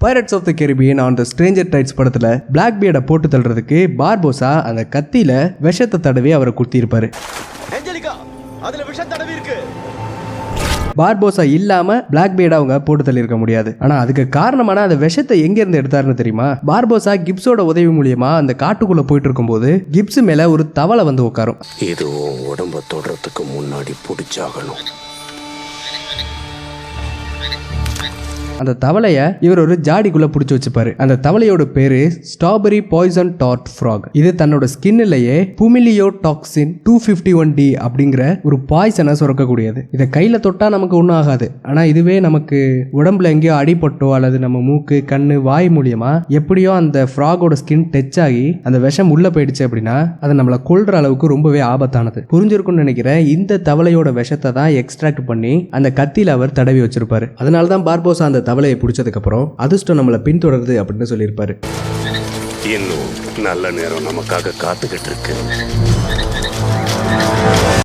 Pirates of the Caribbean on the stranger tides படத்துல black பியர்டை போட்டு தள்ளுறதுக்கு பார்போசா அந்த கத்தியில விஷத்தை தடவி அவரை குத்திருப்பாரு. பார்போசா இல்லாம பிளாக் பியர்டை அவங்க போட்டு தள்ளியிருக்க முடியாது. ஆனா அதுக்கு காரணமான அந்த விஷத்தை எங்க இருந்து எடுத்தாருன்னு தெரியுமா? பார்போசா கிப்ஸோட உதவி மூலியமா அந்த காட்டுக்குள்ள போயிட்டு இருக்கும்போது கிப்ஸ் மேல ஒரு தவளை வந்து உட்காரும். இது உடம்ப தொடறதுக்கு முன்னாடி பிடிச்சாகணும். அந்த தவளைய இவர் ஒரு ஜாடிக்குள்ள பிடிச்சி வச்சுப்பாரு. அந்த தவளையோட பேரு ஸ்ட்ராபெரி பாய்சன் டார்ட் ஃப்ராக். இது தன்னோட ஸ்கின்னிலேயே புமிலியோ டாக்சின் 251D அப்படிங்கிற ஒரு பாய்சனை சுரக்கக்கூடியது. இதை கையில தொட்டா நமக்கு ஒன்றும் ஆகாது. ஆனா இதுவே நமக்கு உடம்புல எங்கேயோ அடிபட்டோ அல்லது நம்ம மூக்கு கண்ணு வாய் மூலியமா எப்படியோ அந்த ஃப்ராகோட ஸ்கின் டச் ஆகி அந்த விஷம் உள்ள போயிடுச்சு அப்படின்னா அது நம்மளை கொல்ற அளவுக்கு ரொம்பவே ஆபத்தானது. புரிஞ்சிருக்கும்னு நினைக்கிறேன். இந்த தவளையோட விஷத்தை தான் எக்ஸ்ட்ராக்ட் பண்ணி அந்த கத்தியில அவர் தடவி வச்சிருப்பாரு. அதனாலதான் பார்போசா அந்த தவளையை பிடிச்சதுக்கு அப்புறம் அதிர்ஷ்டம் நம்மளை பின்தொடருது அப்படின்னு சொல்லியிருப்பாரு. இன்னும் நல்ல நேரம் நமக்காக காத்துக்கிட்டு இருக்கு.